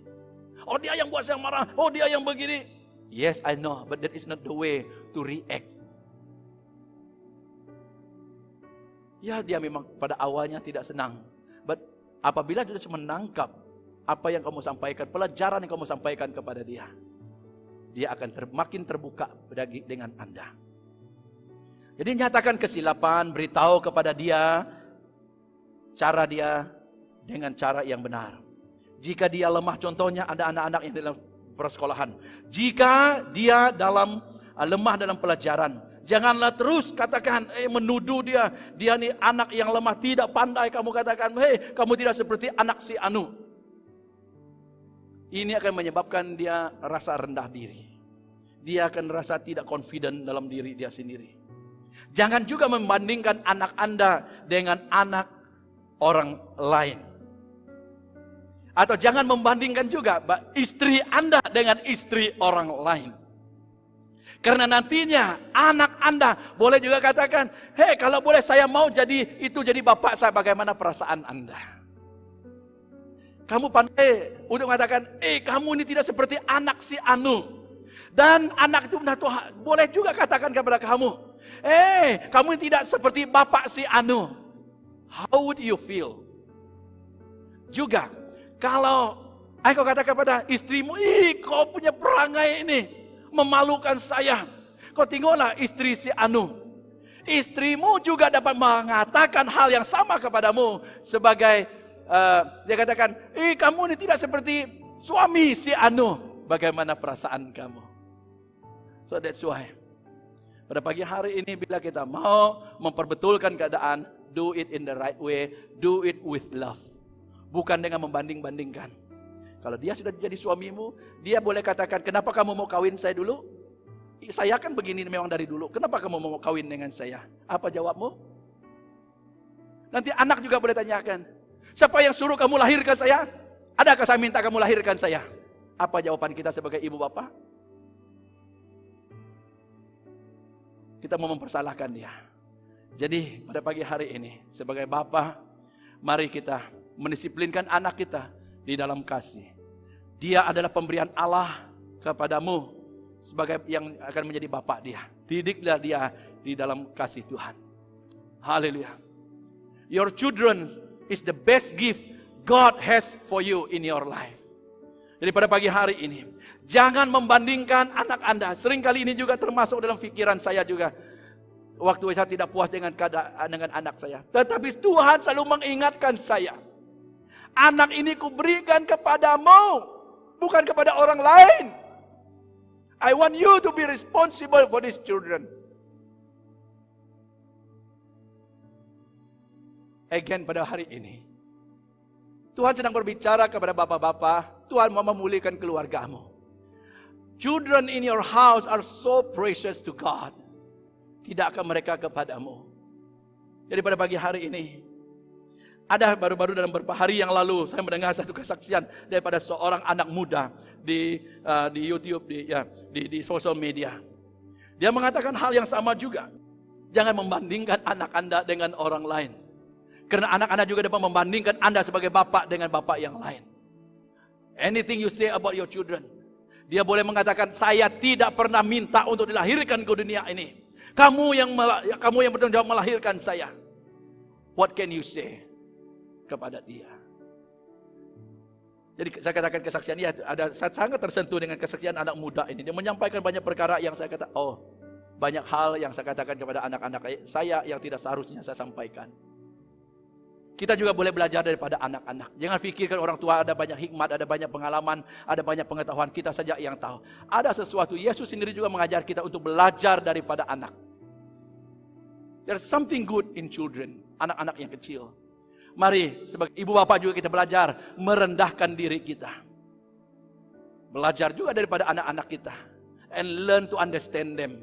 Oh dia yang buat saya marah, oh dia yang begini. Yes, I know, but that is not the way to react. Ya dia memang pada awalnya tidak senang. But Apabila dia sudah menangkap apa yang kamu sampaikan, pelajaran yang kamu sampaikan kepada dia, dia akan makin terbuka dengan Anda. Jadi nyatakan kesilapan, beritahu kepada dia cara dia dengan cara yang benar. Jika dia lemah, contohnya ada anak-anak yang dalam persekolahan. Jika dia lemah dalam pelajaran, janganlah terus katakan, menuduh dia nih anak yang lemah, tidak pandai. Kamu katakan, kamu tidak seperti anak si Anu. Ini akan menyebabkan dia rasa rendah diri. Dia akan rasa tidak confident dalam diri dia sendiri. Jangan juga membandingkan anak Anda dengan anak orang lain. Atau jangan membandingkan juga istri Anda dengan istri orang lain. Karena nantinya anak Anda boleh juga katakan, kalau boleh saya mau jadi bapak saya, bagaimana perasaan Anda? Kamu pandai untuk mengatakan, kamu ini tidak seperti anak si Anu. Dan anak itu boleh juga katakan kepada kamu, kamu ini tidak seperti bapak si Anu. How would you feel? Juga, kalau kau kata kepada istrimu, kau punya perangai ini memalukan saya. Kau tengoklah istri si Anu. Istrimu juga dapat mengatakan hal yang sama kepadamu sebagai dia katakan, kamu ini tidak seperti suami si Anu. Bagaimana perasaan kamu? So that's why pada pagi hari ini bila kita mau memperbetulkan keadaan, do it in the right way, do it with love. Bukan dengan membanding-bandingkan. Kalau dia sudah jadi suamimu, dia boleh katakan, kenapa kamu mau kawin saya dulu? Saya kan begini memang dari dulu. Kenapa kamu mau kawin dengan saya? Apa jawabmu? Nanti anak juga boleh tanyakan, siapa yang suruh kamu lahirkan saya? Adakah saya minta kamu lahirkan saya? Apa jawaban kita sebagai ibu bapak? Kita mau mempersalahkan dia. Jadi pada pagi hari ini, sebagai bapak, mari kita mendisiplinkan anak kita di dalam kasih. Dia adalah pemberian Allah kepadamu sebagai yang akan menjadi bapak dia. Didiklah dia di dalam kasih Tuhan. Haleluya. Your children is the best gift God has for you in your life. Jadi pada pagi hari ini, jangan membandingkan anak Anda. Seringkali ini juga termasuk dalam pikiran saya juga. Waktu saya tidak puas dengan anak saya. Tetapi Tuhan selalu mengingatkan saya. Anak ini kuberikan kepadamu, bukan kepada orang lain. I want you to be responsible for these children. Again pada hari ini, Tuhan sedang berbicara kepada bapak-bapak. Tuhan mau memulihkan keluargamu. Children in your house are so precious to God. Tidakkah mereka kepadamu? Jadi pada pagi hari ini, ada baru-baru dalam beberapa hari yang lalu, saya mendengar satu kesaksian daripada seorang anak muda di YouTube, di sosial media. Dia mengatakan hal yang sama juga. Jangan membandingkan anak Anda dengan orang lain. Karena anak Anda juga dapat membandingkan Anda sebagai bapak dengan bapak yang lain. Anything you say about your children. Dia boleh mengatakan, saya tidak pernah minta untuk dilahirkan ke dunia ini. Kamu yang bertanggung jawab melahirkan saya. What can you say kepada dia? Jadi saya katakan kesaksian dia, saya sangat tersentuh dengan kesaksian anak muda ini. Dia menyampaikan banyak perkara yang saya kata, banyak hal yang saya katakan kepada anak-anak saya yang tidak seharusnya saya sampaikan. Kita juga boleh belajar daripada anak-anak. Jangan pikirkan orang tua ada banyak hikmat, ada banyak pengalaman, ada banyak pengetahuan. Kita saja yang tahu. Ada sesuatu, Yesus sendiri juga mengajar kita untuk belajar daripada anak. There's something good in children, anak-anak yang kecil. Mari sebagai ibu bapak juga kita belajar merendahkan diri kita. Belajar juga daripada anak-anak kita. And learn to understand them.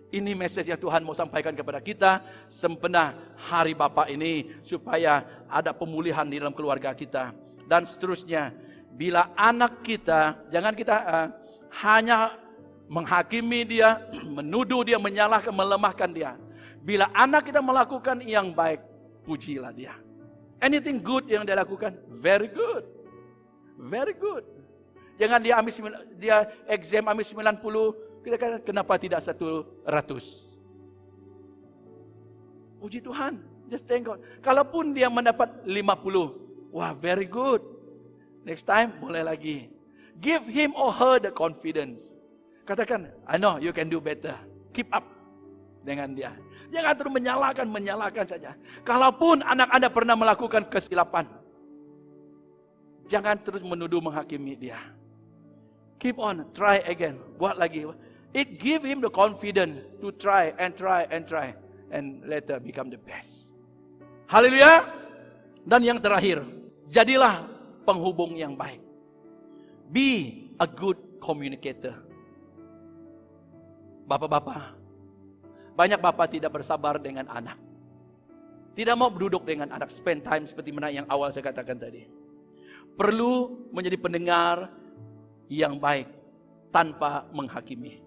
Ini message yang Tuhan mau sampaikan kepada kita sempena hari Bapa ini, supaya ada pemulihan di dalam keluarga kita. Dan seterusnya, bila anak kita, jangan kita hanya menghakimi dia, menuduh dia, menyalahkan, melemahkan dia. Bila anak kita melakukan yang baik, pujilah dia. Anything good yang dia lakukan, very good. Very good. Jangan dia exam ambil 90, kita katakan, kenapa tidak 100? Puji Tuhan, just thank God. Kalaupun dia mendapat 50, Wah, very good. Next time, mulai lagi. Give him or her the confidence. Katakan, I know you can do better. Keep up dengan dia. Jangan terus menyalahkan saja. Kalaupun anak Anda pernah melakukan kesilapan, jangan terus menuduh menghakimi dia. Keep on, try again. Buat lagi. It give him the confidence to try and later become the best. Haleluya. Dan yang terakhir, jadilah penghubung yang baik. Be a good communicator. Bapak-bapak, banyak bapak tidak bersabar dengan anak. Tidak mau duduk dengan anak, spend time seperti mana yang awal saya katakan tadi. Perlu menjadi pendengar yang baik tanpa menghakimi.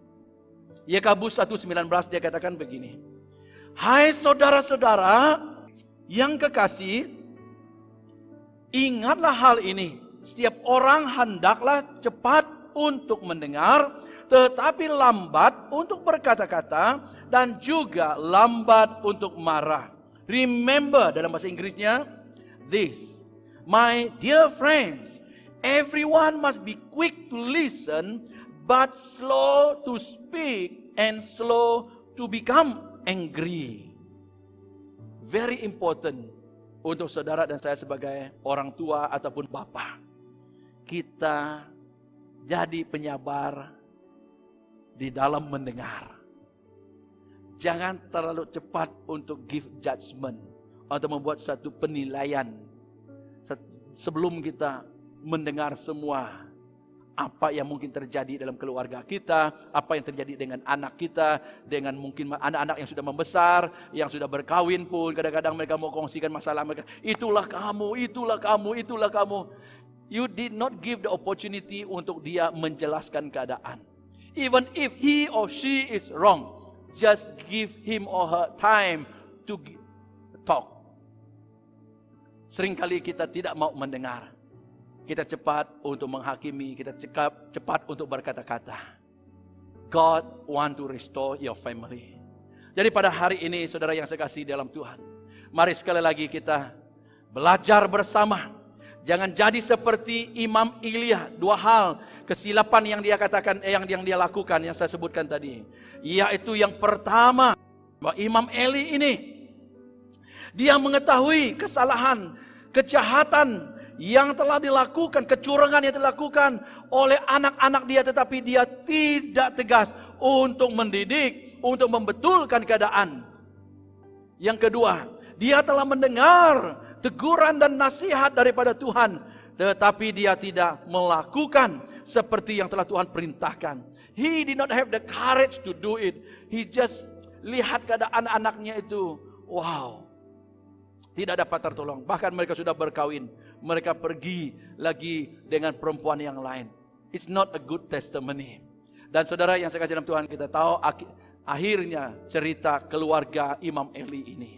Yakobus 1:19 dia katakan begini. Hai saudara-saudara yang kekasih, ingatlah hal ini. Setiap orang hendaklah cepat untuk mendengar, tetapi lambat untuk berkata-kata dan juga lambat untuk marah. Remember, dalam bahasa Inggrisnya, this, my dear friends, everyone must be quick to listen, but slow to speak and slow to become angry. Very important untuk saudara dan saya sebagai orang tua ataupun bapa. Kita jadi penyabar di dalam mendengar. Jangan terlalu cepat untuk give judgment atau membuat satu penilaian sebelum kita mendengar semua apa yang mungkin terjadi dalam keluarga kita, apa yang terjadi dengan anak kita, dengan mungkin anak-anak yang sudah membesar, yang sudah berkawin pun kadang-kadang mereka mau kongsikan masalah mereka. Itulah kamu, itulah kamu, itulah kamu. You did not give the opportunity untuk dia menjelaskan keadaan. Even if he or she is wrong, just give him or her time to talk. Seringkali kita tidak mau mendengar. Kita cepat untuk menghakimi, kita cepat untuk berkata-kata. God want to restore your family. Jadi pada hari ini saudara yang saya kasih dalam Tuhan, mari sekali lagi kita belajar bersama. Jangan jadi seperti Imam Ilya. Dua hal kesilapan yang dia katakan, yang dia lakukan, yang saya sebutkan tadi. Yaitu yang pertama, bahwa Imam Eli ini, dia mengetahui kesalahan, kejahatan yang telah dilakukan, kecurangan yang dilakukan oleh anak-anak dia, tetapi dia tidak tegas untuk mendidik, untuk membetulkan keadaan. Yang kedua, dia telah mendengar teguran dan nasihat daripada Tuhan, tetapi dia tidak melakukan seperti yang telah Tuhan perintahkan. He did not have the courage to do it. He just lihat keadaan anaknya itu, wow, tidak dapat tertolong. Bahkan mereka sudah berkawin, mereka pergi lagi dengan perempuan yang lain. It's not a good testimony. Dan saudara yang saya kasih dalam Tuhan, kita tahu akhirnya cerita keluarga Imam Eli ini.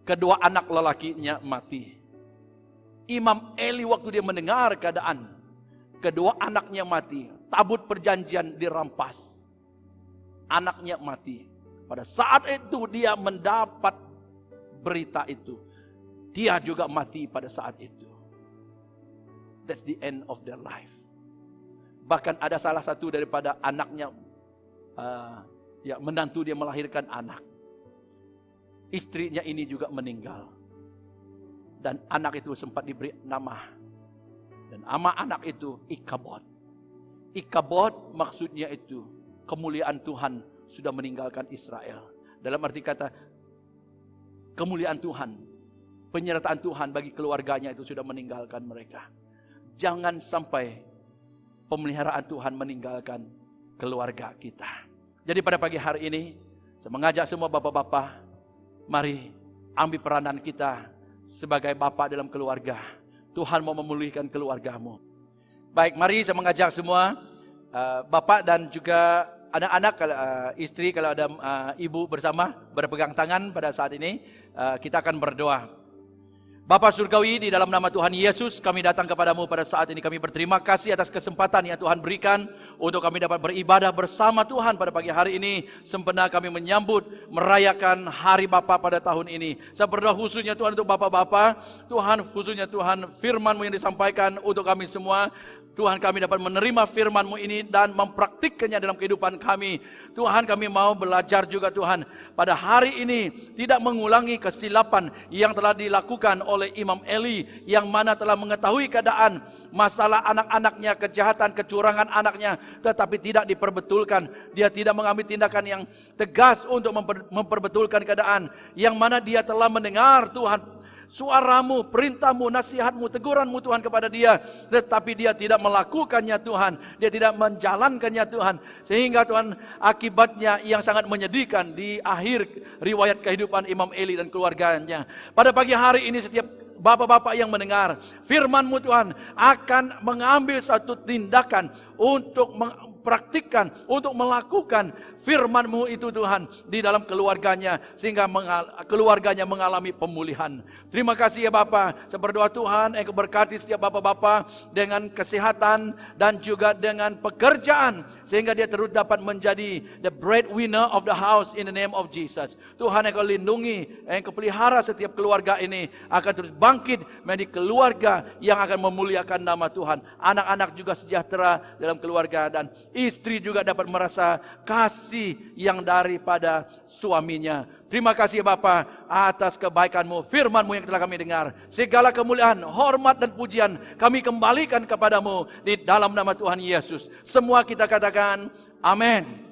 Kedua anak lelakinya mati. Imam Eli waktu dia mendengar keadaan, kedua anaknya mati. Tabut perjanjian dirampas. Anaknya mati. Pada saat itu dia mendapat berita itu. Dia juga mati pada saat itu. That's the end of their life. Bahkan ada salah satu daripada anaknya, menantu dia melahirkan anak. Istrinya ini juga meninggal. Dan anak itu sempat diberi nama. Dan nama anak itu Ikabod. Ikabod maksudnya itu kemuliaan Tuhan sudah meninggalkan Israel. Dalam arti kata kemuliaan Tuhan, penyertaan Tuhan bagi keluarganya itu sudah meninggalkan mereka. Jangan sampai pemeliharaan Tuhan meninggalkan keluarga kita. Jadi pada pagi hari ini saya mengajak semua bapak-bapak, mari ambil peranan kita sebagai bapak dalam keluarga. Tuhan mau memulihkan keluargamu. Baik, mari saya mengajak semua bapak dan juga anak-anak, istri, kalau ada ibu bersama berpegang tangan pada saat ini, kita akan berdoa. Bapa Surgawi, di dalam nama Tuhan Yesus, kami datang kepadamu pada saat ini. Kami berterima kasih atas kesempatan yang Tuhan berikan untuk kami dapat beribadah bersama Tuhan pada pagi hari ini. Sempena kami menyambut, merayakan Hari Bapa pada tahun ini. Saya berdoa khususnya Tuhan untuk Bapak-Bapak, Tuhan khususnya Tuhan firman-Mu yang disampaikan untuk kami semua. Tuhan, kami dapat menerima firman-Mu ini dan mempraktikkannya dalam kehidupan kami. Tuhan, kami mau belajar juga Tuhan pada hari ini tidak mengulangi kesilapan yang telah dilakukan oleh Imam Eli, yang mana telah mengetahui keadaan masalah anak-anaknya, kejahatan, kecurangan anaknya, tetapi tidak diperbetulkan. Dia tidak mengambil tindakan yang tegas untuk memperbetulkan keadaan, yang mana dia telah mendengar Tuhan suaramu, perintahmu, nasihatmu, teguranmu Tuhan kepada dia, tetapi dia tidak melakukannya Tuhan, dia tidak menjalankannya Tuhan, sehingga Tuhan akibatnya yang sangat menyedihkan di akhir riwayat kehidupan Imam Eli dan keluarganya. Pada pagi hari ini setiap Bapak-bapak yang mendengar firman-Mu Tuhan akan mengambil satu tindakan untuk mempraktikkan, untuk melakukan firman-Mu itu Tuhan di dalam keluarganya, sehingga keluarganya mengalami pemulihan. Terima kasih ya Bapa. Saya berdoa Tuhan, Engkau berkati setiap Bapak-bapak dengan kesehatan dan juga dengan pekerjaan, sehingga dia terus dapat menjadi the breadwinner of the house in the name of Jesus. Tuhan, Engkau lindungi, Engkau pelihara setiap keluarga ini akan terus bangkit menjadi keluarga yang akan memuliakan nama Tuhan. Anak-anak juga sejahtera dalam keluarga, dan istri juga dapat merasa kasih yang daripada suaminya. Terima kasih Bapa atas kebaikan-Mu, firman-Mu yang telah kami dengar. Segala kemuliaan, hormat dan pujian kami kembalikan kepadamu di dalam nama Tuhan Yesus. Semua kita katakan amin.